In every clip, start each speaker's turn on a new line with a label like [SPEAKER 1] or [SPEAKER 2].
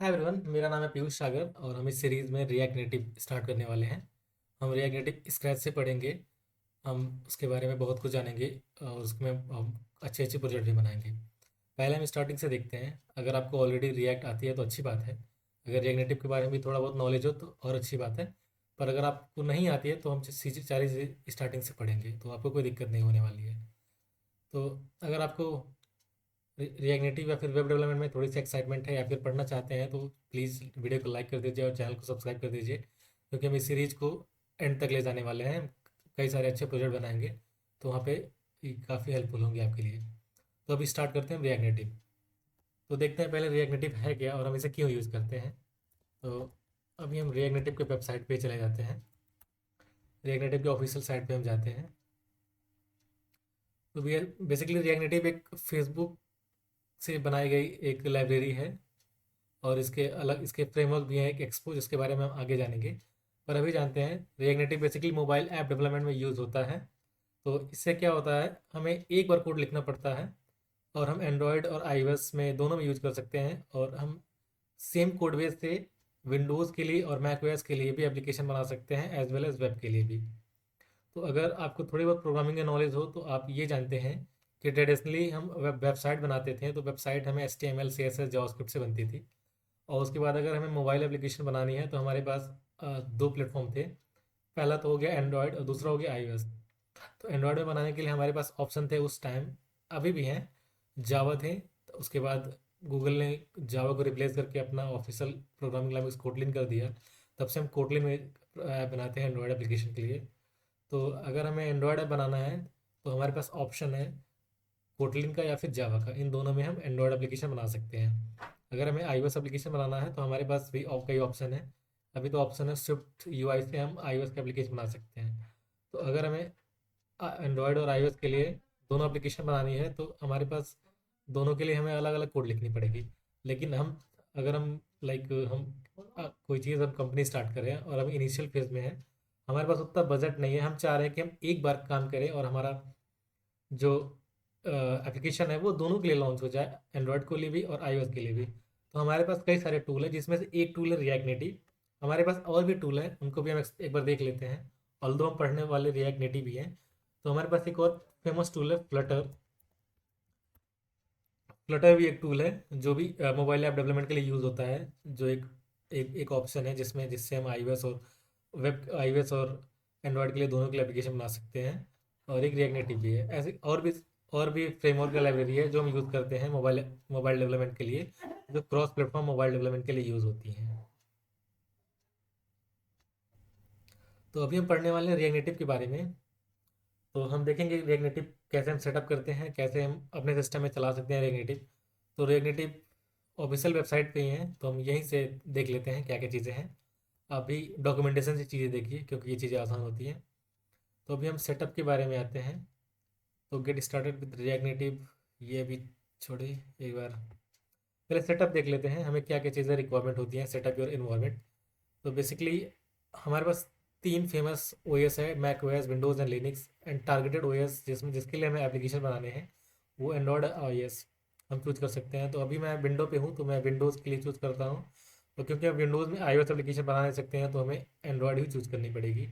[SPEAKER 1] Hi everyone, मेरा नाम है पीयूष सागर और हम इस सीरीज़ में रिएक्ट नेटिव स्टार्ट करने वाले हैं। हम रिएक्ट नेटिव स्क्रैच से पढ़ेंगे। हम उसके बारे में बहुत कुछ जानेंगे और उसमें हम अच्छे अच्छे प्रोजेक्ट भी बनाएंगे। पहले हम स्टार्टिंग से देखते हैं। अगर आपको ऑलरेडी रिएक्ट आती है तो अच्छी बात है। अगर रिएक्ट नेटिव के बारे में भी थोड़ा बहुत नॉलेज हो तो और अच्छी बात है। पर अगर आपको नहीं आती है तो हम सारी चीज़ें स्टार्टिंग से पढ़ेंगे तो आपको कोई दिक्कत नहीं होने वाली है। तो अगर आपको रिएक्ट नेटिव या फिर वेब डेवलपमेंट में थोड़ी सी एक्साइटमेंट है या फिर पढ़ना चाहते हैं तो प्लीज़ वीडियो को लाइक कर दीजिए और चैनल को सब्सक्राइब कर दीजिए, क्योंकि हम इस सीरीज़ को एंड तक ले जाने वाले हैं। कई सारे अच्छे प्रोजेक्ट बनाएंगे तो वहाँ पे काफ़ी हेल्पफुल होंगे आपके लिए। तो अभी स्टार्ट करते हैं रिएक्ट नेटिव। तो देखते हैं पहले रिएक्ट नेटिव है क्या और हम इसे क्यों यूज़ करते हैं। तो अभी हम रिएक्ट नेटिव के वेबसाइट पे चले जाते हैं। रिएक्ट नेटिव के ऑफिशियल साइट पे हम जाते हैं। तो बेसिकली रिएक्ट नेटिव एक फेसबुक से बनाई गई एक लाइब्रेरी है और इसके अलग इसके फ्रेमवर्क भी हैं, एक एक्सपो, जिसके बारे में हम आगे जानेंगे। पर अभी जानते हैं react native basically mobile app development में यूज़ होता है। तो इससे क्या होता है, हमें एक बार कोड लिखना पड़ता है और हम एंड्रॉयड और आईओएस में दोनों में यूज कर सकते हैं। और हम सेम कोड बेस से विंडोज़ के लिए और मैक ओएस के लिए भी एप्लीकेशन बना सकते हैं, एज वेल एज वेब के लिए भी। तो अगर आपको थोड़ी बहुत प्रोग्रामिंग का नॉलेज हो तो आप ये जानते हैं कि ट्रेडिशनली हम वेबसाइट बनाते थे तो वेबसाइट हमें HTML CSS जावास्क्रिप्ट से बनती थी। और उसके बाद अगर हमें मोबाइल एप्लीकेशन बनानी है तो हमारे पास दो प्लेटफॉर्म थे। पहला तो हो गया एंड्रॉयड और दूसरा हो गया iOS। तो एंड्रॉयड में बनाने के लिए हमारे पास ऑप्शन थे उस टाइम, अभी भी हैं, जावा थे। तो उसके बाद गूगल ने जावा को रिप्लेस करके अपना ऑफिशियल प्रोग्रामिंग लैंग्वेज कोटलिन कर दिया। तब से हम कोटलिन में ऐप बनाते हैं एंड्रॉयड एप्लीकेशन के लिए। तो अगर हमें एंड्रॉयड ऐप बनाना है तो हमारे पास ऑप्शन है कोटलिन का या फिर जावा का, इन दोनों में हम एंड्रॉयड एप्लीकेशन बना सकते हैं। अगर हमें iOS एप्लीकेशन बनाना है तो हमारे पास भी कई ऑप्शन है। अभी तो ऑप्शन है स्विफ्ट यूआई से हम iOS का एप्लीकेशन बना सकते हैं। तो अगर हमें एंड्रॉयड और iOS के लिए दोनों एप्लीकेशन बनानी है तो हमारे पास दोनों के लिए हमें अलग अलग कोड लिखनी पड़ेगी। लेकिन हम अगर हम लाइक हम कोई चीज़ हम कंपनी स्टार्ट करें और हम इनिशियल फेज में है, हमारे पास उतना बजट नहीं है, हम चाह रहे हैं कि हम एक बार काम करें और हमारा जो एप्लीकेशन है वो दोनों के लिए लॉन्च हो जाए, एंड्रॉयड के लिए भी और iOS के लिए भी। तो हमारे पास कई सारे टूल हैं जिसमें से एक टूल है रिएक्ट नेटिव। हमारे पास और भी टूल हैं, उनको भी हम एक बार देख लेते हैं। ऑल्दो हम पढ़ने वाले रिएक्ट नेटिव ही हैं। तो हमारे पास एक और फेमस टूल है फ्लटर। फ्लटर भी एक टूल है जो भी मोबाइल ऐप डेवलपमेंट के लिए यूज़ होता है, जो एक ऑप्शन है जिससे हम iOS और एंड्रॉयड के लिए दोनों के लिए एप्लीकेशन बना सकते हैं। और एक रिएक्ट नेटिव भी है। ऐसे और भी फ्रेमवर्क का लाइब्रेरी है जो हम यूज़ करते हैं मोबाइल मोबाइल डेवलपमेंट के लिए, जो क्रॉस प्लेटफॉर्म मोबाइल डेवलपमेंट के लिए यूज़ होती हैं। तो अभी हम पढ़ने वाले हैं रिएक्ट नेटिव के बारे में। तो हम देखेंगे रिएक्ट नेटिव कैसे हम सेटअप करते हैं, कैसे हम अपने सिस्टम में चला सकते हैं रिएक्ट नेटिव। तो रिएक्ट नेटिव ऑफिशियल वेबसाइट पे ही हैं तो हम यहीं से देख लेते हैं क्या क्या चीज़ें हैं। अभी डॉक्यूमेंटेशन से चीज़ें देखिए क्योंकि ये चीज़ें आसान होती हैं। तो अभी हम सेटअप के बारे में आते हैं। तो get started with react native, ये अभी छोड़िए, एक बार पहले सेटअप देख लेते हैं हमें क्या क्या चीज़ें रिक्वायरमेंट होती हैं सेटअप योर इन्वायरमेंट। तो बेसिकली हमारे पास तीन फेमस ओएस है, Mac OS, Windows and Linux. And targeted OS जिसमें जिसके लिए हमें एप्लीकेशन बनाने हैं वो एंड्रॉयड iOS हम चूज कर सकते हैं। तो अभी मैं विंडो पे हूँ तो मैं विंडोज़ के लिए चूज़ करता हूँ। तो क्योंकि हम विंडोज़ में iOS एप्लीकेशन बना नहीं सकते हैं तो हमें एंड्रॉयड ही चूज़ करनी पड़ेगी,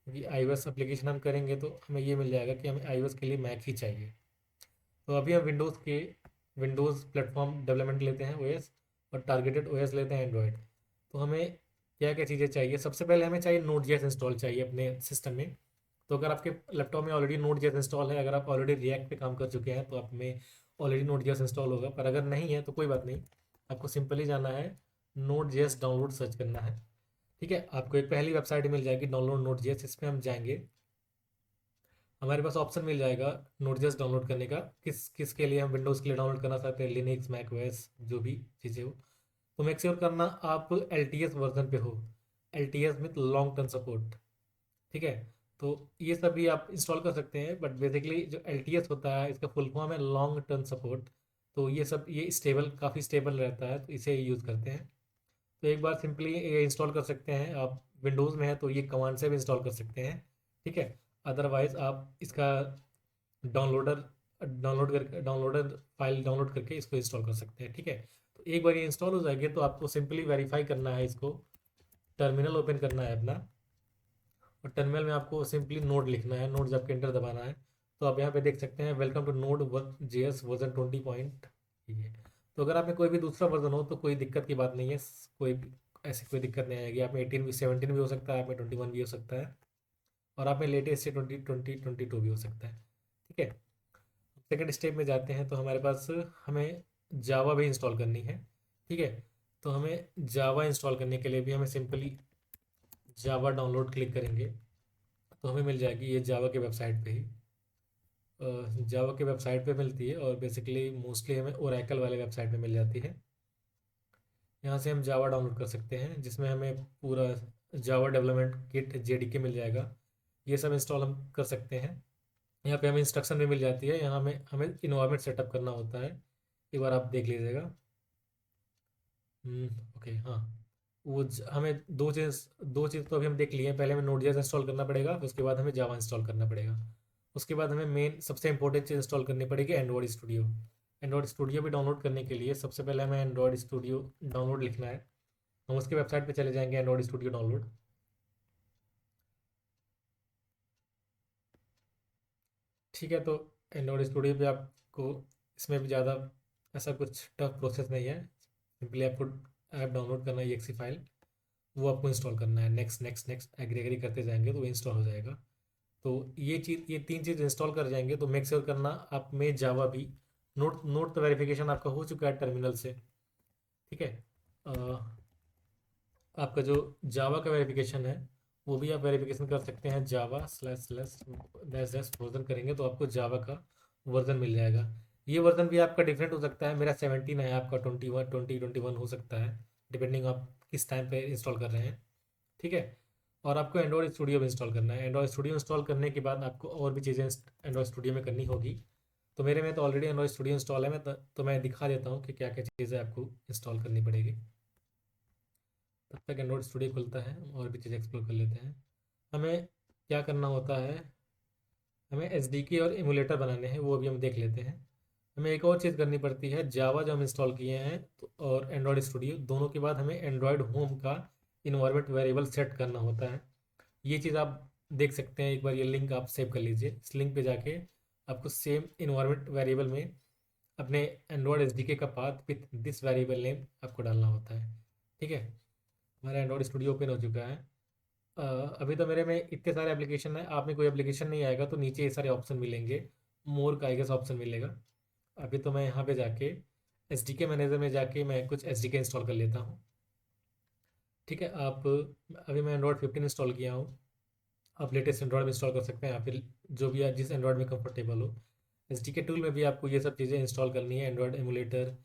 [SPEAKER 1] क्योंकि iOS एप्लीकेशन हम करेंगे तो हमें ये मिल जाएगा कि हमें iOS के लिए मैक ही चाहिए। तो अभी हम विंडोज़ प्लेटफॉर्म डेवलपमेंट लेते हैं ओएस और टारगेटेड ओएस लेते हैं एंड्रॉयड। तो हमें क्या क्या चीज़ें चाहिए, सबसे पहले हमें चाहिए नोड जेएस इंस्टॉल चाहिए अपने सिस्टम में। तो अगर आपके लैपटॉप में ऑलरेडी नोड जेएस इंस्टॉल है, अगर आप ऑलरेडी रिएक्ट पे काम कर चुके हैं तो आप में ऑलरेडी नोड जेएस इंस्टॉल होगा। पर अगर नहीं है तो कोई बात नहीं, आपको सिंपली जाना है नोड जेएस डाउनलोड सर्च करना है। ठीक है, आपको एक पहली वेबसाइट मिल जाएगी डाउनलोड नोड जेएस, इस पर हम जाएंगे। हमारे पास ऑप्शन मिल जाएगा नोड.js डाउनलोड करने का, किसके लिए हम विंडोज़ के लिए डाउनलोड करना चाहते हैं, लिनक्स, मैक ओएस, जो भी चीज़ें हो। तो मेक श्योर करना आप LTS वर्जन पे हो, LTS with long term support. ठीक है, तो ये सब भी आप इंस्टॉल कर सकते हैं, बट बेसिकली जो LTS होता है इसका फुल फॉर्म है लॉन्ग टर्म सपोर्ट। तो ये स्टेबल, काफ़ी स्टेबल रहता है तो इसे यूज़ करते हैं। तो एक बार सिंपली ये इंस्टॉल कर सकते हैं आप, विंडोज़ में है तो ये कमांड से भी इंस्टॉल कर सकते हैं। ठीक है, अदरवाइज़ आप इसका डाउनलोडर डाउनलोडर फाइल डाउनलोड करके इसको इंस्टॉल कर सकते हैं। ठीक है, तो एक बार ये इंस्टॉल हो जाएगी तो आपको सिंपली वेरीफाई करना है इसको, टर्मिनल ओपन करना है अपना, और टर्मिनल में आपको सिंपली नोड लिखना है, नोड जब के एंटर दबाना है। तो आप यहाँ पे देख सकते हैं welcome to Node JS version 20 point ये। तो अगर आप में कोई भी दूसरा वर्जन हो तो कोई दिक्कत की बात नहीं है, कोई ऐसी कोई दिक्कत नहीं आएगी। आप में 18 भी 17 भी हो सकता है, आप में 21 भी हो सकता है, और आप में लेटेस्ट से 22 भी हो सकता है। ठीक है, सेकेंड स्टेप में जाते हैं। तो हमारे पास हमें जावा भी इंस्टॉल करनी है। ठीक है, तो हमें जावा इंस्टॉल करने के लिए भी हमें सिंपली जावा डाउनलोड क्लिक करेंगे तो हमें मिल जाएगी ये जावा के वेबसाइट पे ही, जावा के वेबसाइट पे मिलती है, और बेसिकली मोस्टली हमें ओरेकल वाले वेबसाइट पे मिल जाती है। यहाँ से हम जावा डाउनलोड कर सकते हैं, जिसमें हमें पूरा जावा डेवलपमेंट किट JDK मिल जाएगा। ये सब इंस्टॉल हम कर सकते हैं। यहाँ पे हमें इंस्ट्रक्शन भी मिल जाती है, यहाँ हमें हमें इन्वायरमेंट सेटअप करना होता है, एक बार आप देख लीजिएगा। ओके, हाँ, हमें दो चीज़ तो अभी हम देख लिए हैं। पहले हमें नोड.js इंस्टॉल करना पड़ेगा, फिर उसके बाद हमें जावा इंस्टॉल करना पड़ेगा। उसके बाद हमें मेन सबसे इंपॉर्टेंट चीज़ इंस्टॉल करनी पड़ेगी एंड्रॉयड स्टूडियो। एंड्रॉयड स्टूडियो भी डाउनलोड करने के लिए सबसे पहले हमें एंड्रॉयड स्टूडियो डाउनलोड लिखना है। हम उसके वेबसाइट पे चले जाएंगे, एंड्रॉयड स्टूडियो डाउनलोड। ठीक है, तो एंड्रॉयड स्टूडियो पे आपको, इसमें भी ज़्यादा ऐसा कुछ टफ प्रोसेस नहीं है। सिंपली आपको ऐप डाउनलोड करना है, EXE फाइल, वो आपको इंस्टॉल करना है। Next next next agree agree करते जाएंगे तो वो इंस्टॉल हो जाएगा। तो ये तीन चीज़ इंस्टॉल कर जाएंगे तो मेक श्योर करना आप में जावा भी, नोट नोट तो वेरिफिकेशन आपका हो चुका है टर्मिनल से। ठीक है, अ, आपका जो जावा का वेरिफिकेशन है वो भी आप वेरिफिकेशन कर सकते हैं, Java slash slash dash dash version करेंगे तो आपको जावा का वर्जन मिल जाएगा। ये वर्जन भी आपका डिफरेंट हो सकता है, मेरा 17 है, आपका 21 हो सकता है, डिपेंडिंग आप किस टाइम पे इंस्टॉल कर रहे हैं। ठीक है, और आपको एंड्रॉयड स्टूडियो भी इंस्टॉल करना है। एंड्रॉयड स्टूडियो इंस्टॉल करने के बाद आपको और भी चीज़ें एंड्रॉयड स्टूडियो में करनी होगी। तो मेरे में तो ऑलरेडी एंड्रॉयड स्टूडियो इंस्टॉल है, तो मैं दिखा देता हूँ कि क्या क्या चीज़ें आपको इंस्टॉल करनी पड़ेगी। तब तक एंड्रॉयड स्टूडियो खुलता है, हम और भी चीज़ें एक्सप्लोर कर लेते हैं। हमें क्या करना होता है, हमें SDK और एमुलेटर बनाने हैं, वो अभी हम देख लेते हैं। हमें एक और चीज़ करनी पड़ती है, जावा जो हम इंस्टॉल किए हैं तो और एंड्रॉयड स्टूडियो दोनों के बाद हमें एंड्रॉयड होम का इन्वायरमेंट वेरिएबल सेट करना होता है। ये चीज़ आप देख सकते हैं, एक बार ये लिंक आप सेव कर लीजिए। इस लिंक पे जाके आपको सेम इन्वायरमेंट वेरिएबल में अपने एंड्रॉयड SDK का path with this variable name आपको डालना होता है। ठीक है, हमारा एंड्रॉयड स्टूडियो ओपन हो चुका है। अ, अभी तो मेरे में इतने सारे एप्लीकेशन है, आप में कोई एप्लीकेशन नहीं आएगा तो नीचे ये सारे ऑप्शन मिलेंगे, मोर का आई गेस ऑप्शन मिलेगा। अभी तो मैं यहाँ पे जाके SDK मैनेजर में जाके मैं कुछ SDK इंस्टॉल कर लेता हूँ। ठीक है, आप, अभी मैं एंड्रॉयड 15 इंस्टॉल किया हूँ, आप लेटेस्ट एंड्रॉयड में इंस्टॉल कर सकते हैं, या फिर जो भी जिस एंड्रॉयड में कंफर्टेबल हो। SDK टूल में भी आपको ये सब चीज़ें इंस्टॉल करनी है, एंड्रॉयड एमुलेटर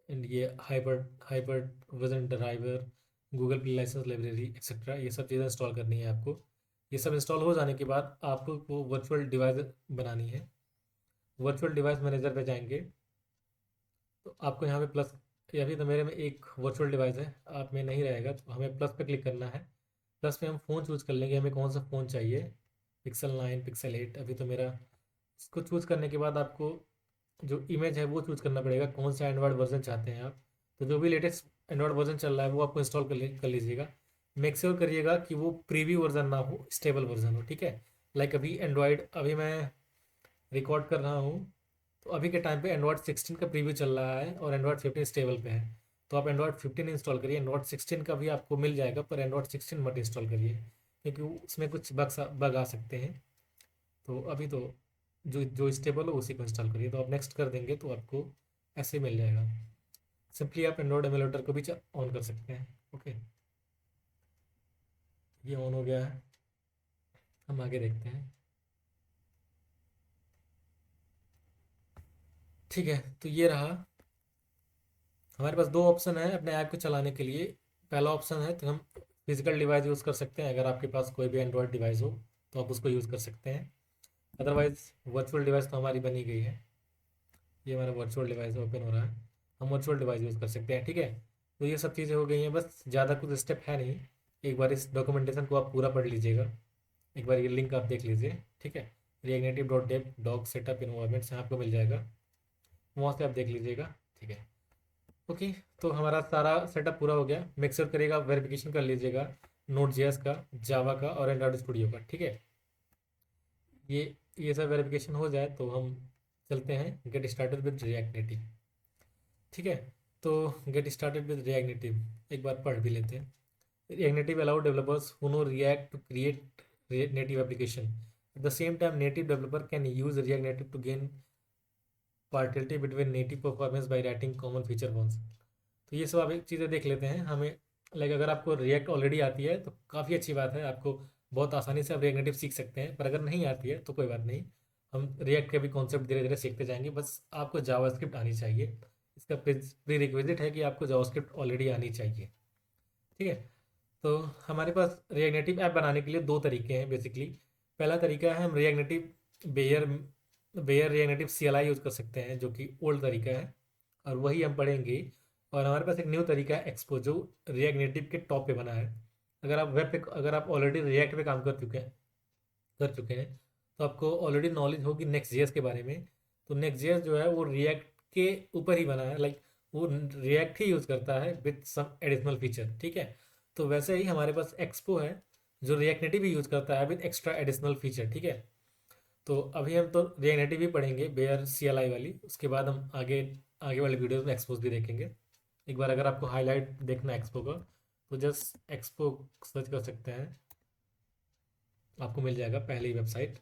[SPEAKER 1] एंड ये hyper hyper version driver, Google Play license library etcetera, ये सब चीज़ें इंस्टॉल करनी है आपको। ये सब इंस्टॉल हो जाने के बाद आपको वर्चुअल डिवाइस बनानी है। वर्चुअल डिवाइस मैनेजर पे जाएंगे तो आपको यहाँ पे प्लस, अभी तो मेरे में एक वर्चुअल डिवाइस है, आप में नहीं रहेगा तो हमें प्लस पे क्लिक करना है। प्लस पे हम फ़ोन चूज़ कर लेंगे, हमें कौन सा फ़ोन चाहिए, Pixel 9, Pixel 8। अभी तो मेरा, इसको चूज़ करने के बाद आपको जो इमेज है वो चूज़ करना पड़ेगा, कौन सा एंड्रॉयड वर्जन चाहते हैं आप। तो जो भी लेटेस्ट एंड्रॉयड वर्जन चल रहा है वो आपको इंस्टॉल कर लीजिएगा। मेक श्योर करिएगा कि वो प्रीव्यू वर्जन ना हो, स्टेबल वर्जन हो। ठीक है, लाइक अभी मैं रिकॉर्ड कर रहा हूँ तो अभी के टाइम पे एंड्रॉयड 16 का प्रीव्यू चल रहा है और एंड्रॉयड 15 स्टेबल पे है। तो आप एंड्रॉयड 15 इंस्टॉल करिए, एंड्रॉयड 16 का भी आपको मिल जाएगा, पर एंड्रॉयड 16 मत इंस्टॉल करिए क्योंकि उसमें कुछ बग आ सकते हैं। तो अभी तो जो जो स्टेबल हो उसी को इंस्टॉल करिए। तो आप नेक्स्ट कर देंगे तो आपको ऐसे मिल जाएगा। सिंपली आप एंड्रॉयड एमुलेटर को भी ऑन कर सकते हैं। ओके, ये ऑन हो गया है, हम आगे देखते हैं। ठीक है, तो ये रहा, हमारे पास दो ऑप्शन है अपने ऐप को चलाने के लिए। पहला ऑप्शन है तो हम फिजिकल डिवाइस यूज़ कर सकते हैं, अगर आपके पास कोई भी एंड्रॉयड डिवाइस हो तो आप उसको यूज़ कर सकते हैं। अदरवाइज़ वर्चुअल डिवाइस तो हमारी बनी गई है, ये हमारा वर्चुअल डिवाइस ओपन हो रहा है, हम वर्चुअल डिवाइस यूज़ कर सकते हैं। ठीक है, तो ये सब चीज़ें हो गई हैं, बस ज़्यादा कुछ स्टेप है नहीं। एक बार इस डॉक्यूमेंटेशन को आप पूरा पढ़ लीजिएगा, एक बार ये लिंक आप देख लीजिए। ठीक है, reactnative.dev डॉग सेटअप इन्वायरमेंट्स यहाँ आपको मिल जाएगा, वहाँ से आप देख लीजिएगा। ठीक है, ओके, तो हमारा सारा सेटअप पूरा हो गया। मेक श्योर करिएगा, वेरिफिकेशन कर लीजिएगा नोट जेएस का, जावा का और एंड्रॉइड स्टूडियो का, ठीक है। ये ये सब वेरिफिकेशन हो जाए तो हम चलते हैं get started with react native, ठीक है। तो get started with react native एक बार पढ़ भी लेते हैं। React Native allow developers who know React to create React Native application. At the same time, native developer can use React Native to gain partiality between native performance by writing common feature once. तो ये सब आप एक चीज़ें देख लेते हैं। हमें लाइक अगर आपको रिएक्ट ऑलरेडी आती है तो काफ़ी अच्छी बात है, आपको बहुत आसानी से आप रिएक्ट नेटिव सीख सकते हैं। पर अगर नहीं आती है तो कोई बात नहीं, हम रिएक्ट के भी कॉन्सेप्ट धीरे धीरे सीखते जाएंगे। बस आपको जावास्क्रिप्ट आनी चाहिए, इसका प्री रिक्विजिट है कि आपको जावास्क्रिप्ट ऑलरेडी आनी चाहिए, ठीक है। तो हमारे पास रिएक्ट नेटिव ऐप बनाने के लिए दो तरीके हैं बेसिकली। पहला तरीका है हम React Native bare bare React Native CLI use कर सकते हैं, जो कि ओल्ड तरीका है और वही हम पढ़ेंगे। और हमारे पास एक न्यू तरीका है एक्सपो, जो रिएक्ट नेटिव के टॉप पे बना है। अगर आप ऑलरेडी रिएक्ट पे काम कर चुके हैं तो आपको ऑलरेडी नॉलेज होगी नेक्स्ट जेएस के बारे में। तो नेक्स्ट जेएस जो है वो रिएक्ट के ऊपर ही बना है, लाइक वो रिएक्ट ही यूज़ करता है विथ सम एडिशनल फीचर, ठीक है। तो वैसे ही हमारे पास एक्सपो है जो रिएक्ट नेटिव भी यूज़ करता है विथ एक्स्ट्रा एडिशनल फीचर, ठीक है। तो अभी हम तो रिएक्ट नेटिव ही पढ़ेंगे बेयर CLI वाली, उसके बाद हम आगे आगे वाले वीडियोस में एक्सपोज भी देखेंगे। एक बार अगर आपको हाईलाइट देखना है एक्सपो का तो जस्ट एक्सपो सर्च कर सकते हैं, आपको मिल जाएगा पहली वेबसाइट,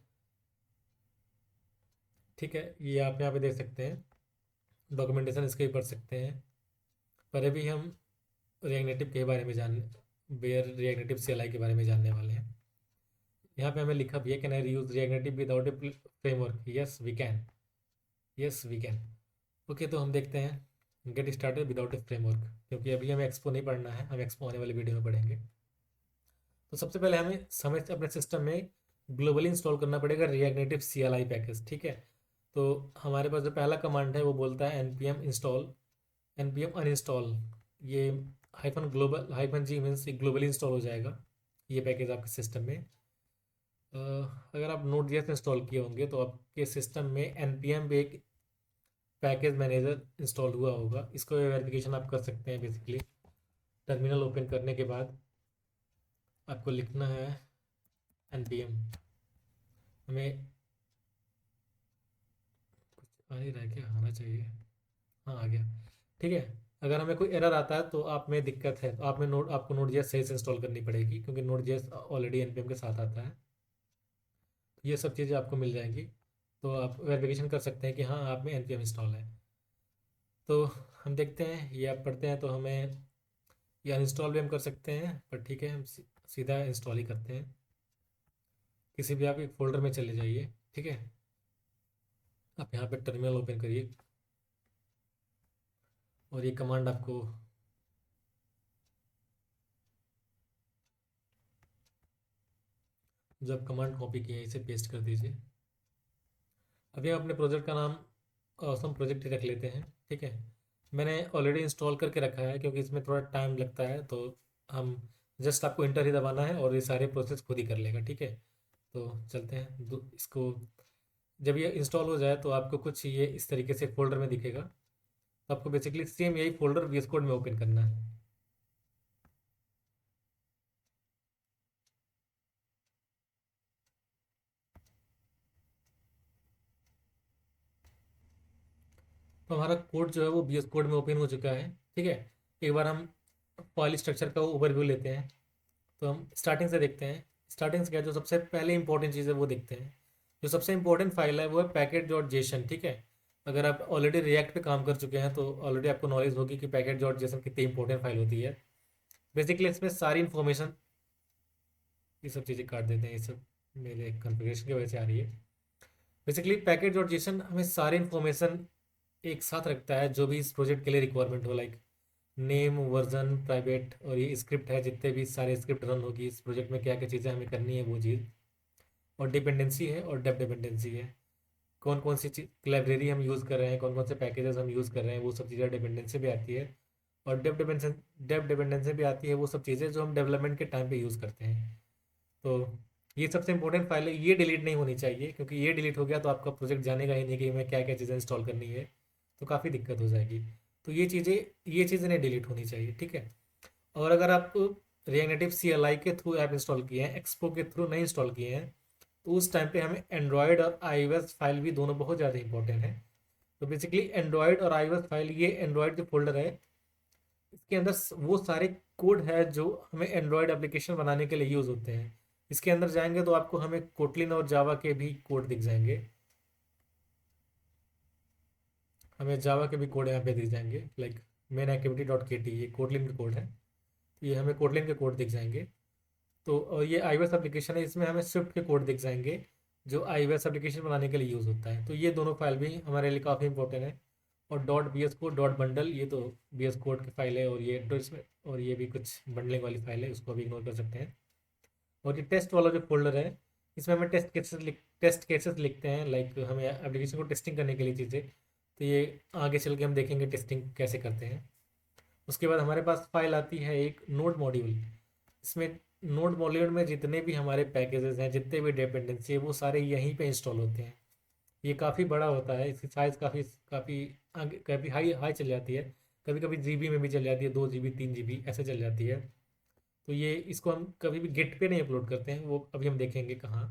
[SPEAKER 1] ठीक है। ये आप यहाँ पे देख सकते हैं, डॉक्यूमेंटेशन इसके भी पढ़ सकते हैं। पर अभी हम रिएक्ट नेटिव के बारे में बेयर रिएक्ट नेटिव CLI के बारे में जानने वाले हैं। यहाँ पे हमें लिखा भी है, can I use React Native without a framework? Yes we can, yes we can. Okay, तो हम देखते हैं get started without a framework, क्योंकि अभी हमें एक्सपो नहीं पढ़ना है, हम एक्सपो आने वाली वीडियो में पढ़ेंगे। तो सबसे पहले हमें अपने सिस्टम में ग्लोबली इंस्टॉल करना पड़ेगा रिएक्ट नेटिव CLI पैकेज, ठीक है। तो हमारे पास जो पहला कमांड है वो बोलता है npm अनइंस्टॉल। ये -g मीन्स ग्लोबली इंस्टॉल हो जाएगा ये पैकेज आपके सिस्टम में। अगर आप Node.js इंस्टॉल किए होंगे तो आपके सिस्टम में npm पे एक पैकेज मैनेजर इंस्टॉल हुआ होगा। इसको वेरिफिकेशन आप कर सकते हैं। बेसिकली टर्मिनल ओपन करने के बाद आपको लिखना है npm। हमें आ नहीं रहा है क्या? आना चाहिए, हाँ आ गया, ठीक है। अगर हमें कोई एरर आता है तो आप में दिक्कत है तो आपको Node.js सही से इंस्टॉल करनी पड़ेगी, क्योंकि Node.js ऑलरेडी npm के साथ आता है। तो ये सब चीज़ें आपको मिल जाएंगी, तो आप वेरिफिकेशन कर सकते हैं कि हाँ आप में npm इंस्टॉल है। तो हम देखते हैं, ये आप पढ़ते हैं तो हमें ये अनइंस्टॉल भी हम कर सकते हैं, पर ठीक है हम सीधा इंस्टॉल ही करते हैं। किसी भी आप एक फ़ोल्डर में चले जाइए, ठीक है। आप यहाँ पे टर्मिनल ओपन करिए और ये कमांड आपको जो आप कमांड कॉपी किए हैं इसे पेस्ट कर दीजिए। अभी हम अपने प्रोजेक्ट का नाम ऑसम प्रोजेक्ट ही रख लेते हैं, ठीक है। मैंने ऑलरेडी इंस्टॉल करके रखा है क्योंकि इसमें थोड़ा टाइम लगता है, तो हम जस्ट आपको इंटर ही दबाना है और ये सारे प्रोसेस खुद ही कर लेगा, ठीक है। तो चलते हैं इसको। जब ये इंस्टॉल हो जाए तो आपको कुछ ये इस तरीके से फोल्डर में दिखेगा। तो आपको बेसिकली सेम यही फोल्डर VS कोड में ओपन करना है। तो हमारा कोड जो है वो VS कोड में ओपन हो चुका है, ठीक है। एक बार हम फाइल स्ट्रक्चर का ओवरव्यू लेते हैं। तो हम स्टार्टिंग से देखते हैं। स्टार्टिंग से क्या, जो सबसे पहले इंपॉर्टेंट चीज़ है वो देखते हैं। जो सबसे इंपॉर्टेंट फाइल है वो है package.json, ठीक है। अगर आप ऑलरेडी रिएक्ट पे काम कर चुके हैं तो ऑलरेडी आपको नॉलेज होगी कि package.json कितनी इंपॉर्टेंट फाइल होती है। बेसिकली इसमें सारी इन्फॉर्मेशन, ये सब चीज़ें काट देते हैं, ये सब मेरे कॉन्फ़िगरेशन की वजह से आ रही है। बेसिकली package.json हमें सारी इन्फॉर्मेशन एक साथ रखता है जो भी इस प्रोजेक्ट के लिए रिक्वायरमेंट हो, लाइक नेम, वर्जन, प्राइवेट, और ये स्क्रिप्ट है, जितने भी सारे स्क्रिप्ट रन होगी इस प्रोजेक्ट में क्या क्या चीज़ें हमें करनी है वो चीज़, और डिपेंडेंसी है और डेप डिपेंडेंसी है। कौन कौन सी चीज लाइब्रेरी हम यूज़ कर रहे हैं, कौन कौन से पैकेजेस हम यूज़ कर रहे हैं, वो सब चीज़ें डिपेंडेंसी भी आती है। और डेप डिपेंडेंसी भी आती है, वो सब चीज़ें जो हम डेवलपमेंट के टाइम पे यूज़ करते हैं। तो ये सबसे इंपॉर्टेंट फाइल है, ये डिलीट नहीं होनी चाहिए, क्योंकि ये डिलीट हो गया तो आपका प्रोजेक्ट जानेगा ही नहीं कि हमें क्या क्या चीज़ें इंस्टॉल करनी है, तो काफ़ी दिक्कत हो जाएगी। तो ये चीज़ें नहीं डिलीट होनी चाहिए, ठीक है। और अगर आप रिएक्ट नेटिव CLI के थ्रू ऐप इंस्टॉल किए हैं, एक्सपो के थ्रू नहीं इंस्टॉल किए हैं, तो उस टाइम पे हमें एंड्रॉयड और iOS फाइल भी दोनों बहुत ज़्यादा इंपॉर्टेंट है। तो बेसिकली एंड्रॉयड और iOS फाइल, ये एंड्रॉयड जो फोल्डर है, इसके अंदर वो सारे कोड है जो हमें एंड्रॉयड एप्लीकेशन बनाने के लिए यूज़ होते हैं। इसके अंदर जाएंगे तो आपको हमें कोटलिन और जावा के भी कोड दिख जाएंगे, हमें जावा के भी कोड यहाँ पे दिख जाएंगे, लाइक मेन एक्टिविटी डॉट के टी, ये कोटलिन का कोड है, तो ये हमें कोटलिन के कोड दिख जाएंगे। तो और ये iOS एप्लीकेशन है, इसमें हमें स्विफ्ट के कोड दिख जाएंगे जो iOS एप्लीकेशन बनाने के लिए यूज़ होता है। तो ये दोनों फाइल भी हमारे लिए काफ़ी इंपॉर्टेंट है। और dot B S code dot bundle, ये तो बी एस कोड की फाइल है, और ये तो इसमें, और ये भी कुछ बंडलिंग वाली फाइल है, उसको भी इग्नोर कर सकते हैं। और ये टेस्ट वाला जो फोल्डर है, इसमें हमें टेस्ट केसेस लिखते हैं, लाइक हमें एप्लीकेशन को टेस्टिंग करने के लिए चीज़ें। तो ये आगे चल के हम देखेंगे टेस्टिंग कैसे करते हैं। उसके बाद हमारे पास फाइल आती है एक नोड मॉड्यूल। इसमें नोड मॉड्यूल में जितने भी हमारे पैकेजेस हैं, जितने भी डिपेंडेंसी है, वो सारे यहीं पे इंस्टॉल होते हैं। ये काफ़ी बड़ा होता है, इसकी साइज़ काफ़ी काफ़ी आगे काफ़ी हाई हाई चल जाती है, कभी कभी जीबी में भी चल जाती है, 2 GB 3 GB ऐसे चल जाती है। तो ये इसको हम कभी भी गिट पे नहीं अपलोड करते हैं, वो अभी हम देखेंगे कहाँ।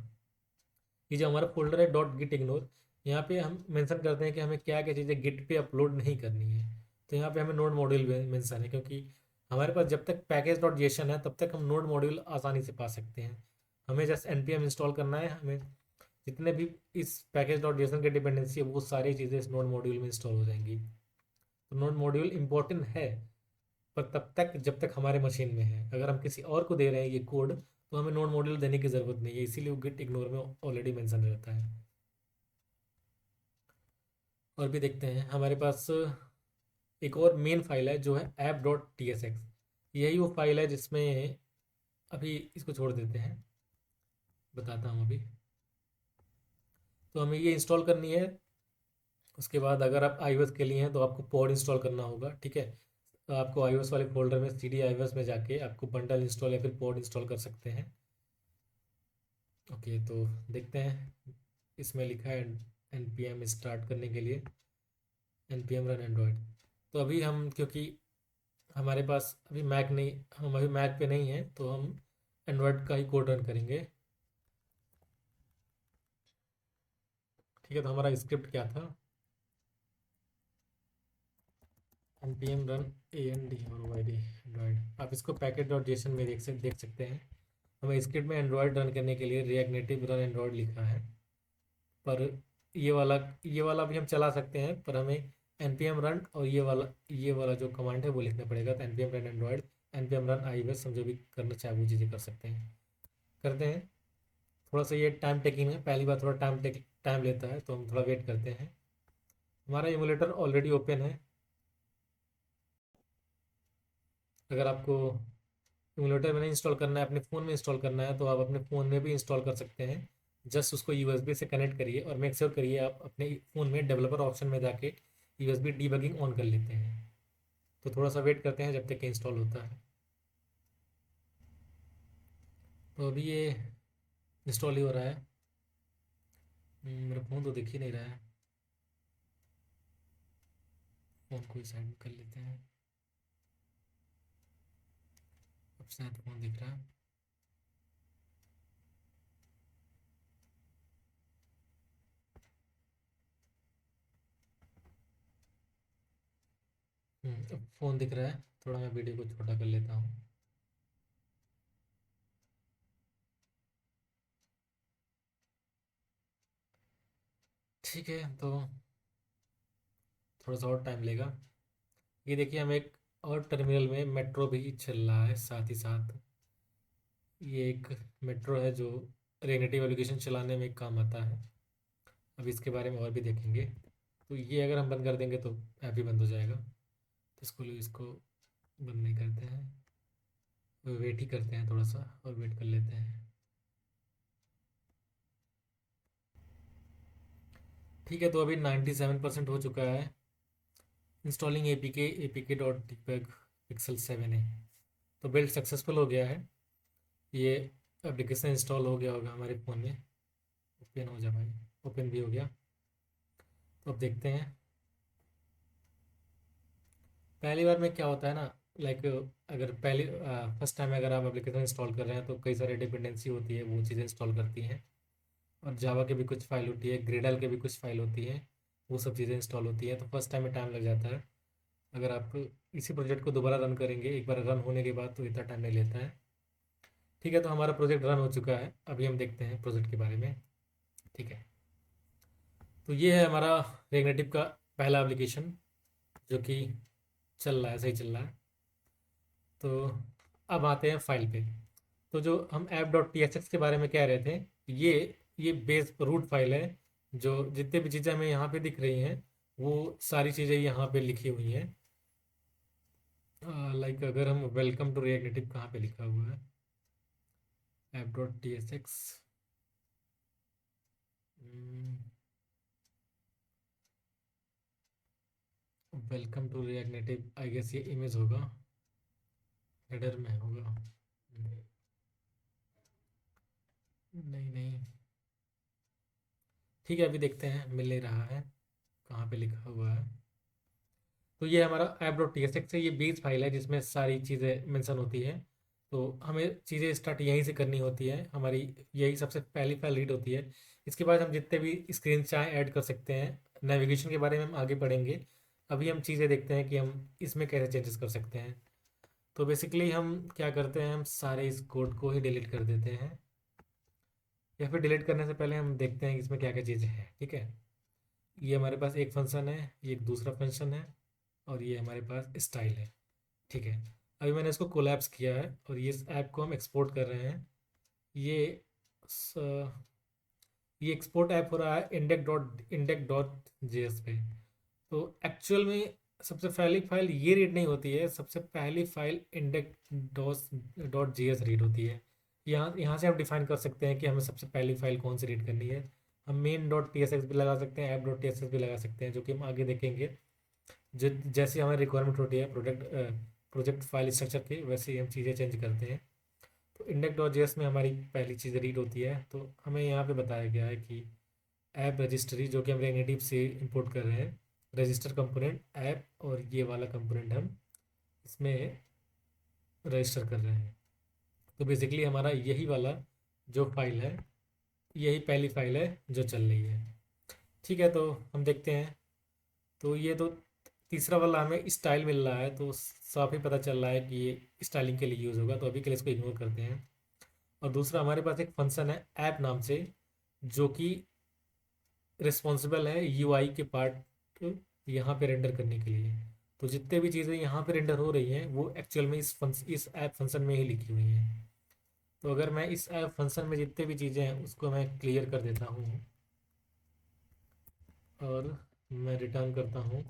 [SPEAKER 1] ये जो हमारा फोल्डर है डॉट गिट इग्नोर, यहाँ पे हम मेंशन करते हैं कि हमें क्या क्या चीज़ें गिट पे अपलोड नहीं करनी है। तो यहाँ पे हमें नोड मॉड्यूल मेंशन है, क्योंकि हमारे पास जब तक पैकेज डॉट जेसन है तब तक हम नोड मॉड्यूल आसानी से पा सकते हैं। हमें जस्ट npm इंस्टॉल करना है, हमें जितने भी इस पैकेज डॉट जेसन के डिपेंडेंसी है वो सारी चीज़ें इस नोड मॉड्यूल में इंस्टॉल हो जाएंगी। तो नोड मॉड्यूल इंपॉर्टेंट है, पर तब तक जब तक हमारे मशीन में है। अगर हम किसी और को दे रहे हैं ये कोड, तो हमें नोड मॉड्यूल देने की ज़रूरत नहीं है, इसीलिए वो गिट इग्नोर में ऑलरेडी मेंशन रहता है। और भी देखते हैं, हमारे पास एक और मेन फाइल है जो है app.tsx। यही वो फाइल है जिसमें, अभी इसको छोड़ देते हैं, बताता हूँ अभी। तो हमें ये इंस्टॉल करनी है। उसके बाद अगर आप iOS के लिए हैं तो आपको पॉड इंस्टॉल करना होगा, ठीक है। तो आपको iOS वाले फोल्डर में cd iOS में जाके आपको बंडल इंस्टॉल या फिर पॉड इंस्टॉल कर सकते हैं। ओके, तो देखते हैं, इसमें लिखा है npm स्टार्ट करने के लिए npm रन एंड्रॉयड। तो अभी हम, क्योंकि हमारे पास अभी मैक नहीं, हम अभी मैक पे नहीं हैं, तो हम एंड्रॉयड का ही कोड रन करेंगे। ठीक है, तो हमारा स्क्रिप्ट क्या था, npm रन android एंड्रॉयड। आप इसको पैकेट डॉट जेसन में देख सकते हैं। हमें स्क्रिप्ट में एंड्रॉयड रन करने के लिए रिएक्ट नेटिव रन एंड्रॉयड लिखा है, पर ये वाला भी हम चला सकते हैं, पर हमें npm रन और ये वाला जो कमांड है वो लिखना पड़ेगा। तो npm run Android, npm run iOS, हम जो भी करना चाहे वो चीज़ें कर सकते हैं, करते हैं। थोड़ा सा ये टाइम टेकिंग है, पहली बार थोड़ा टाइम लेता है, तो हम थोड़ा वेट करते हैं। हमारा इमुलेटर ऑलरेडी ओपन है। अगर आपको इमुलेटर में नहीं इंस्टॉल करना है, अपने फ़ोन में इंस्टॉल करना है, तो आप अपने फ़ोन में भी इंस्टॉल कर सकते हैं। जस्ट उसको यूएसबी से कनेक्ट करिए और मेक श्योर करिए आप अपने फ़ोन में डेवलपर ऑप्शन में जाके यूएसबी डीबगिंग ऑन कर लेते हैं। तो थोड़ा सा वेट करते हैं जब तक कि इंस्टॉल होता है। तो अभी ये इंस्टॉल ही हो रहा है। मेरा फ़ोन तो दिख ही नहीं रहा है, फ़ोन को ही साइड में कर लेते हैं। अब शायद फ़ोन दिख रहा है। अब फ़ोन दिख रहा है, थोड़ा मैं वीडियो को छोटा कर लेता हूँ। ठीक है, तो थोड़ा सा और टाइम लेगा। ये देखिए, हम एक और टर्मिनल में मेट्रो भी चल रहा है साथ ही साथ। ये एक मेट्रो है जो रेगनेटिव एप्लीकेशन चलाने में काम आता है। अब इसके बारे में और भी देखेंगे। तो ये अगर हम बंद कर देंगे तो ऐप ही बंद हो जाएगा, तो इसको बंद नहीं करते हैं, वेट ही करते हैं, थोड़ा सा और वेट कर लेते हैं। ठीक है, तो अभी 97% हो चुका है। इंस्टॉलिंग ए पी के डॉट डिबग पिक्सल 7 है। तो बिल्ड सक्सेसफुल हो गया है, ये एप्लीकेशन इंस्टॉल हो गया होगा हमारे फ़ोन में। ओपन हो जा भाई, ओपन भी हो गया। तो अब देखते हैं। पहली बार में क्या होता है ना, लाइक अगर पहली फर्स्ट टाइम अगर आप एप्लीकेशन इंस्टॉल कर रहे हैं तो कई सारी डिपेंडेंसी होती है, वो चीज़ें इंस्टॉल करती हैं। और जावा की भी कुछ फाइल होती है, ग्रेडल की भी कुछ फाइल होती है, वो सब चीज़ें इंस्टॉल होती हैं, तो फर्स्ट टाइम में टाइम लग जाता है। अगर आप इसी प्रोजेक्ट को दोबारा रन करेंगे एक बार रन होने के बाद तो इतना टाइम नहीं लेता है। ठीक है, तो हमारा प्रोजेक्ट रन हो चुका है, अभी हम देखते हैं प्रोजेक्ट के बारे में। ठीक है, तो ये है हमारा रेगनेटिव का पहला एप्लीकेशन जो कि चल रहा है, सही चल रहा है। तो अब आते हैं फाइल पे। तो जो हम app dot T S x के बारे में कह रहे थे, ये ये बेस रूट फाइल है। जो जितने भी चीज़ें हमें यहाँ पे दिख रही हैं वो सारी चीज़ें यहाँ पे लिखी हुई हैं। लाइक अगर हम वेलकम टू रिएक्ट नेटिव कहाँ पे लिखा हुआ है, app dot T S X, welcome to React Native, I guess ये इमेज होगा, हेडर में होगा। नहीं नहीं, ठीक है, अभी देखते हैं, मिल नहीं रहा है कहाँ पे लिखा हुआ है। तो ये हमारा app dot T S x है, ये बेस फाइल है जिसमें सारी चीज़ें मेंशन होती हैं। तो हमें चीज़ें स्टार्ट यहीं से करनी होती है, हमारी यही सबसे पहली फाइल रीड होती है। इसके बाद हम जितने भी स्क्रीन चाहें ऐड कर सकते हैं। नेविगेशन के बारे में हम आगे पढ़ेंगे, अभी हम चीज़ें देखते हैं कि हम इसमें कैसे चेंजेस कर सकते हैं। तो बेसिकली हम क्या करते हैं, हम सारे इस कोड को ही डिलीट कर देते हैं, या फिर डिलीट करने से पहले हम देखते हैं कि इसमें क्या क्या चीज़ें हैं। ठीक है, ये हमारे पास एक फंक्शन है, ये एक दूसरा फंक्शन है, और ये हमारे पास स्टाइल है। ठीक है, अभी मैंने इसको कोलैप्स किया है और ये इस ऐप को हम एक्सपोर्ट कर रहे हैं। ये स, ये एक्सपोर्ट ऐप हो रहा है इंडेक्स.js पे। तो एक्चुअल में सबसे पहली फाइल ये रीड नहीं होती है, सबसे पहली फाइल index.js रीड होती है। यहाँ यहाँ से आप डिफाइन कर सकते हैं कि हमें सबसे पहली फाइल कौन सी रीड करनी है। हम main dot T S x भी लगा सकते हैं, app dot T S x भी लगा सकते हैं, जो कि हम आगे देखेंगे। जो जैसे हमारी रिक्वायरमेंट होती है प्रोजेक्ट फाइल स्ट्रक्चर की, वैसे ही हम चीज़ें चेंज करते हैं। तो इंडेक्स डॉट जेएस में हमारी पहली चीज़ रीड होती है, तो हमें यहाँ पे बताया गया है कि ऐप रजिस्ट्री, जो कि हम नेटिव से इंपोर्ट कर रहे हैं, रजिस्टर कंपोनेंट ऐप, और ये वाला कंपोनेंट हम इसमें रजिस्टर कर रहे हैं। तो बेसिकली हमारा यही वाला जो फाइल है, यही पहली फाइल है जो चल रही है। ठीक है, तो हम देखते हैं। तो ये तो तीसरा वाला हमें स्टाइल मिल रहा है, तो साफ ही पता चल रहा है कि ये स्टाइलिंग के लिए यूज़ होगा, तो अभी के लिए इसको इग्नोर करते हैं। और दूसरा हमारे पास एक फंक्शन है ऐप नाम से, जो कि रिस्पॉन्सिबल है यूआई के पार्ट यहाँ पे रेंडर करने के लिए। तो जितने भी चीज़ें यहाँ पे रेंडर हो रही हैं वो एक्चुअल में इस ऐप फंक्शन में ही लिखी हुई हैं। तो अगर मैं इस ऐप फंक्शन में जितने भी चीज़ें हैं उसको मैं क्लियर कर देता हूँ और मैं रिटर्न करता हूँ।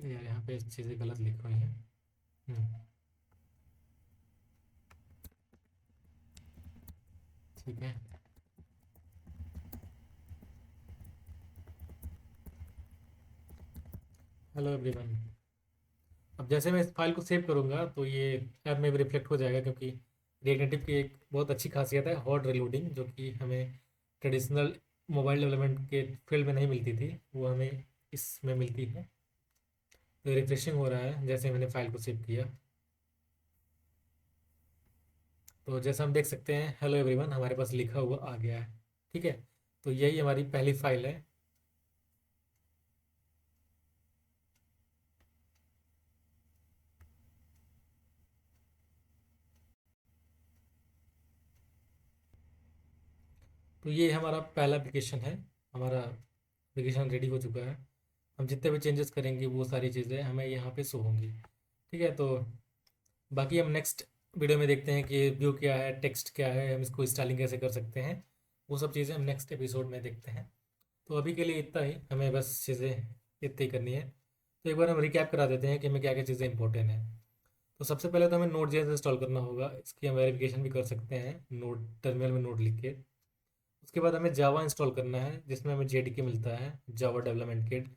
[SPEAKER 1] यार यहाँ पे चीज़ें गलत लिखी हुई हैं। हम्म, ठीक है। Hello everyone. अब जैसे मैं इस फाइल को सेव करूँगा तो ये ऐप में भी रिफ्लेक्ट हो जाएगा, क्योंकि रिएक्ट नेटिव की एक बहुत अच्छी खासियत है हॉट रीलोडिंग, जो कि हमें ट्रेडिशनल मोबाइल डेवलपमेंट के फील्ड में नहीं मिलती थी, वो हमें इसमें मिलती है। तो रिफ्रेशिंग हो रहा है जैसे मैंने फाइल को सेव किया। तो जैसा हम देख सकते हैं हेलो एवरीवन हमारे पास लिखा हुआ आ गया है। ठीक है, तो यही हमारी पहली फाइल है। तो ये हमारा पहला एप्लीकेशन है, हमारा एप्लीकेशन रेडी हो चुका है। हम जितने भी चेंजेस करेंगे वो सारी चीज़ें हमें यहाँ पे शो होंगी। ठीक है, तो बाकी हम नेक्स्ट वीडियो में देखते हैं कि व्यू क्या है, टेक्स्ट क्या है, हम इसको स्टाइलिंग कैसे कर सकते हैं, वो सब चीज़ें हम नेक्स्ट एपिसोड में देखते हैं। तो अभी के लिए इतना ही, हमें बस चीज़ें इतनी ही करनी है। तो एक बार हम रिकैप करा देते हैं कि हमें क्या क्या चीज़ें इंपॉर्टेंट हैं। तो सबसे पहले तो हमें नोट जेएस इंस्टॉल करना होगा, इसकी हम वेरिफिकेशन भी कर सकते हैं नोट टर्मिनल में नोट लिख के। उसके बाद हमें जावा इंस्टॉल करना है, जिसमें हमें जेडीके मिलता है, जावा डेवलपमेंट किट।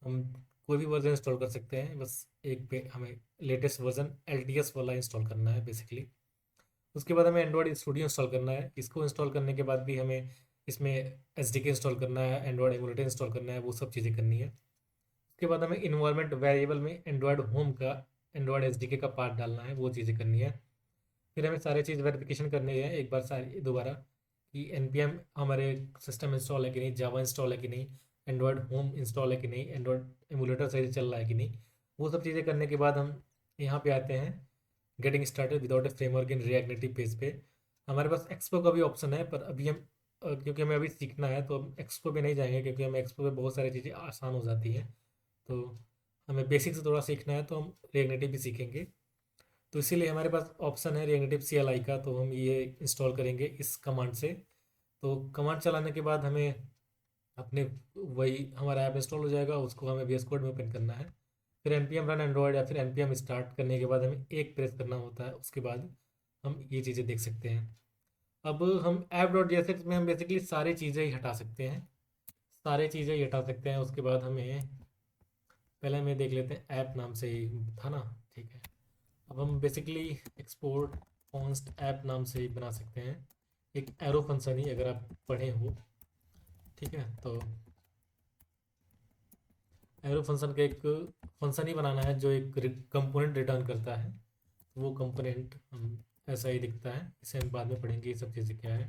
[SPEAKER 1] हम कोई भी वर्जन इंस्टॉल कर सकते हैं, बस एक पे हमें लेटेस्ट वर्जन एलटीएस वाला इंस्टॉल करना है बेसिकली। उसके बाद हमें एंड्रॉयड स्टूडियो इंस्टॉल करना है। इसको इंस्टॉल करने के बाद भी हमें इसमें एसडीके इंस्टॉल करना है, एंड्रॉयड एमुलेटर इंस्टॉल करना है, वो सब चीज़ें करनी है। उसके बाद हमें इन्वायरमेंट वेरिएबल में एंड्रॉयड होम का एंड्रॉयड एसडीके का पार्ट डालना है, वो चीज़ें करनी है। फिर हमें सारी चीज़ वेरिफिकेशन करनी है एक बार सारी दोबारा, कि npm हमारे सिस्टम इंस्टॉल है कि नहीं, जावा इंस्टॉल है कि नहीं, एंड्रॉयड होम इंस्टॉल है कि नहीं, एंड्रॉयड एमुलेटर सही से चल रहा है कि नहीं। वो सब चीज़ें करने के बाद हम यहाँ पे आते हैं getting started without a framework in React native page पे। हमारे पास एक्सपो का भी ऑप्शन है, पर अभी हम क्योंकि हमें अभी सीखना है तो हम एक्सपो पे नहीं जाएंगे, क्योंकि हमें एक्सपो पे बहुत सारी चीज़ें आसान हो जाती हैं। तो हमें बेसिक से थोड़ा सीखना है, तो हम रिएक्ट नेटिव भी सीखेंगे। तो इसीलिए हमारे पास ऑप्शन है रिएक्ट नेटिव CLI का, तो हम ये इंस्टॉल करेंगे इस कमांड से। तो कमांड चलाने के बाद हमें अपने वही हमारा ऐप इंस्टॉल हो जाएगा, उसको हमें VS कोड में ओपन करना है। फिर npm रन एंड्रॉयड या फिर npm स्टार्ट करने के बाद हमें एक प्रेस करना होता है, उसके बाद हम ये चीज़ें देख सकते हैं। अब हम app.jsx में हम बेसिकली सारी चीज़ें ही हटा सकते हैं, सारी चीज़ें ही हटा सकते हैं। उसके बाद हमें पहले हमें देख लेते हैं, ऐप नाम से ही था ना, ठीक है। अब हम बेसिकली एक्सपोर्ट कॉन्स्ट ऐप नाम से ही बना सकते हैं, एक एरो फंक्शन ही, अगर आप पढ़े हो, ठीक है। तो एरो फंक्शन का एक फंक्शन ही बनाना है जो एक कंपोनेंट रिटर्न करता है। वो कंपोनेंट हम ऐसा ही दिखता है, इसे हम बाद में पढ़ेंगे ये सब चीज़ें क्या है।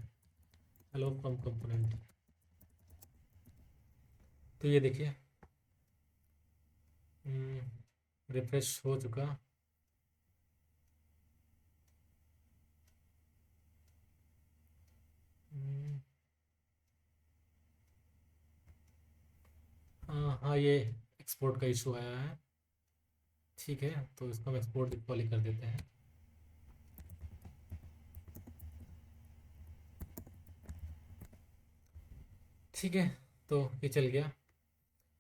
[SPEAKER 1] हेलो फ्रॉम कंपोनेंट, तो ये देखिए रिफ्रेश हो चुका। हम्म, हाँ हाँ, ये एक्सपोर्ट का इशू आया है, ठीक है। तो इसको हम एक्सपोर्ट इक्वली कर देते हैं, ठीक है। तो ये चल गया।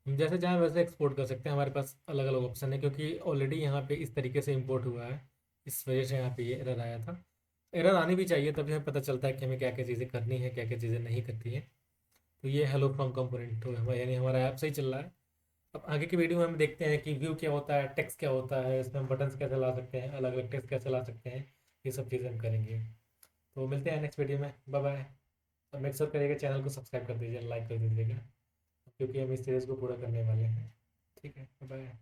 [SPEAKER 1] हम जैसे चाहें वैसे एक्सपोर्ट कर सकते हैं, हमारे पास अलग अलग ऑप्शन है, क्योंकि ऑलरेडी यहाँ पे इस तरीके से इंपोर्ट हुआ है। इस वजह से यहाँ पे ये एरर आया था। एरर आनी भी चाहिए, तभी हमें पता चलता है कि हमें क्या क्या चीज़ें करनी है, क्या क्या चीज़ें नहीं करती हैं। तो ये हेलो फ्रॉम कंपोनेंट, तो यानी हमारा ऐप सही चल रहा है। अब आगे की वीडियो में हम देखते हैं कि व्यू क्या होता है, टेक्स्ट क्या होता है, इसमें हम बटन्स कैसे ला सकते हैं, अलग अलग टेक्स्ट कैसे ला सकते हैं, ये सब चीज़ें हम करेंगे। तो मिलते हैं नेक्स्ट वीडियो में, बाय बाय। और मेक श्योर करिएगा चैनल को सब्सक्राइब कर दीजिए, लाइक कर दीजिएगा, क्योंकि हम इस सीरीज़ को पूरा करने वाले हैं, ठीक है। बाय।